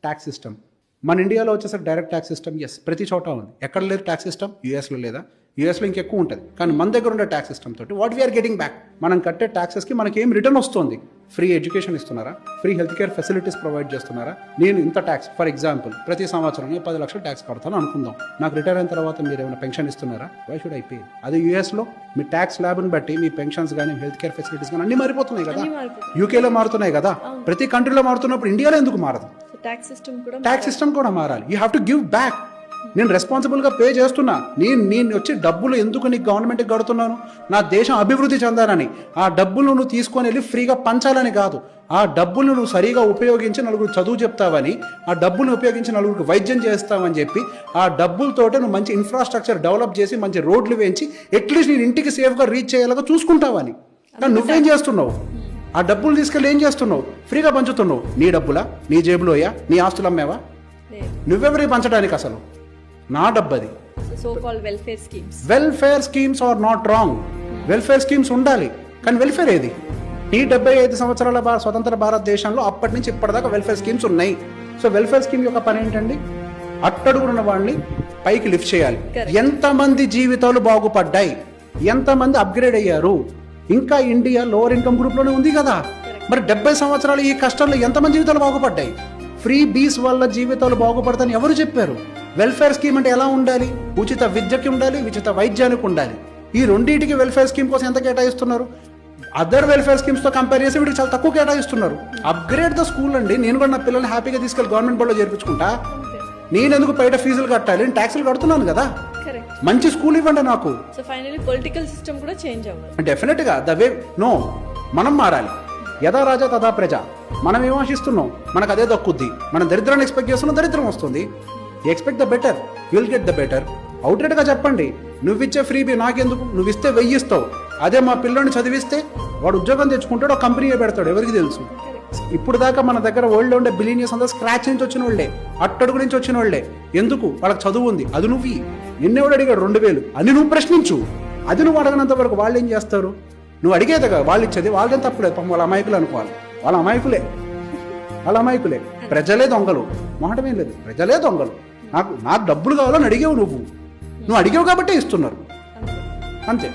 Tax system. మన ఇండియాలో వచ్చేసరికి డైరెక్ట్ ట్యాక్స్ సిస్టమ్ ఎస్ ప్రతి చోట ఉంది. ఎక్కడ లేదు ట్యాక్స్ సిస్టమ్? యూఎస్లో లేదా? యూఎస్లో ఇంకెక్కువ ఉంటుంది. కానీ మన దగ్గర ఉండే ట్యాక్స్ సిస్టమ్ తోటి వాట్ వీఆర్ గెటింగ్ బ్యాక్, మనం కట్టే ట్యాక్సెస్కి మనకి ఏం రిటర్న్ వస్తుంది? ఫ్రీ ఎడ్యుకేషన్ ఇస్తున్నారా? Free health care facilities provide చేస్తున్నారా? నేను ఇంత ట్యాక్స్, ఫర్ ఎగ్జాంపుల్ ప్రతి సంవత్సరం నేను 10 లక్షలు ట్యాక్స్ కడతాను అనుకుందాం. నాకు రిటైర్ అయిన తర్వాత మీరు ఏమైనా పెన్షన్ ఇస్తున్నారా? Why should I pay? అదే యూఎస్లో మీ ట్యాక్స్ ల్యాబ్ని బట్టి మీ పెన్షన్స్ కానీ హెల్త్ కేర్ ఫెసిలిటీస్ కానీ అన్ని మారిపోతున్నాయి కదా. యూకేలో మారుతున్నాయి కదా. ప్రతి కంట్రీలో మారుతున్నప్పుడు ఇండియాలో ఎందుకు మారదు? ట్యాక్స్ సిస్టమ్ కూడా మారాలి. You have to give back. నేను రెస్పాన్సిబుల్గా పే చేస్తున్నా. నేను వచ్చి డబ్బులు ఎందుకు నీకు గవర్నమెంట్కి కడుతున్నాను? నా దేశం అభివృద్ధి చెందాలని. ఆ డబ్బులు నువ్వు తీసుకొని వెళ్ళి ఫ్రీగా పంచాలని కాదు. ఆ డబ్బులు నువ్వు సరిగా ఉపయోగించి నలుగురు చదువు చెప్తావని, ఆ డబ్బులను ఉపయోగించి నలుగురికి వైద్యం చేస్తావని చెప్పి, ఆ డబ్బులతోటి నువ్వు మంచి ఇన్ఫ్రాస్ట్రక్చర్ డెవలప్ చేసి మంచి రోడ్లు వేయించి అట్లీస్ట్ నేను ఇంటికి సేఫ్గా రీచ్ చేయాలని చూసుకుంటావని. కానీ నువ్వేం చేస్తున్నావు? ఆ డబ్బులు తీసుకెళ్ళి ఏం చేస్తున్నావు? ఫ్రీగా పంచుతున్నావు. నీ డబ్బులా? నీ జేబులోయా? నీ ఆస్తులు అమ్మేవా? నువ్వెవరికి పంచడానికి? అసలు నా డబ్బు అది. Welfare schemes are not wrong. Welfare schemes ఉండాలి. కానీ వెల్ఫేర్ ఏది? ఈ 75 సంవత్సరాల స్వతంత్ర భారతదేశంలో అప్పటి నుంచి ఇప్పటిదాకా వెల్ఫేర్ స్కీమ్స్ ఉన్నాయి. సో వెల్ఫేర్ స్కీమ్ యొక్క పని ఏంటండి? అట్టడుగున్న వాడిని పైకి లిఫ్ట్ చేయాలి. ఎంతమంది జీవితాలు బాగుపడ్డాయి, ఎంతమంది అప్గ్రేడ్ అయ్యారు? ఇంకా ఇండియా లోవర్ ఇన్కమ్ గ్రూప్లోనే ఉంది కదా. మరి 70 సంవత్సరాలు ఈ కష్టంలో ఎంతమంది జీవితాలు బాగుపడ్డాయి? ఫ్రీ బీస్ వల్ల జీవితాలు బాగుపడతాయని ఎవరు చెప్పారు? వెల్ఫేర్ స్కీమ్ అంటే ఎలా ఉండాలి? ఉచిత విద్యకి ఉండాలి, ఉచిత వైద్యానికి ఉండాలి. ఈ రెండింటికి వెల్ఫేర్ స్కీమ్ కోసం ఎంత కేటాయిస్తున్నారు? అదర్ వెల్ఫేర్ స్కీమ్స్తో కంపేర్ చేసి వీటికి చాలా తక్కువ కేటాయిస్తున్నారు. అప్గ్రేడ్ ద స్కూల్ అండి. నేను కూడా నా పిల్లల్ని హ్యాపీగా తీసుకెళ్ళి గవర్నమెంట్ బడిలో చేర్పించుకుంటా. నేను ఎందుకు బయట ఫీజులు కట్టాలి? నేను ట్యాక్సులు కడుతున్నాను కదా. మంచి స్కూల్ ఇవ్వండి నాకు. పొలిటికల్ సిస్టమ్ కూడా చేంజ్ అవ్వాలి. డెఫినెట్ గా ద వే నో, మనం మారాలి. యథా రాజా తథా ప్రజ. మనం ఏం ఆశిస్తున్నాం? మనకు అదే దక్కుద్ది. మనం దరిద్రాన్ని ఎక్స్పెక్ట్ చేస్తున్నాం, దరిద్రం వస్తుంది. Expect the better, will get the better. Outright గా చెప్పండి. నువ్వు ఇచ్చే ఫ్రీబీ నాకెందుకు? నువ్వు ఇస్తే 1000 ఇస్తావు. అదే మా పిల్లని చదివిస్తే వాడు ఉద్యోగం తెచ్చుకుంటాడు, కంపెనీయే పెడతాడు. ఎవరికి తెలుసు? ఇప్పుడు దాకా మన దగ్గర వరల్డ్లో ఉండే బిలియనియర్స్ అంతా స్క్రాచ్ నుంచి వచ్చిన వాళ్ళే, అట్టడుగు నుంచి వచ్చిన వాళ్ళే. ఎందుకు? వాళ్ళకి చదువు ఉంది. అది నువ్వు నిన్నెవడు అడిగాడు 2000 అని నువ్వు ప్రశ్నించు. అది నువ్వు అడగనంత వరకు వాళ్ళు ఏం చేస్తారు? నువ్వు అడిగేది కదా వాళ్ళు ఇచ్చేది. వాళ్ళేం తప్పలేదు. వాళ్ళ అమాయకులు అనుకోవాలి. వాళ్ళ అమాయకులే. ప్రజలే దొంగలు. మాటమేం లేదు. ప్రజలే దొంగలు. నాకు డబ్బులు కావాలని అడిగావు. నువ్వు అడిగావు కాబట్టే ఇస్తున్నారు. అంతే.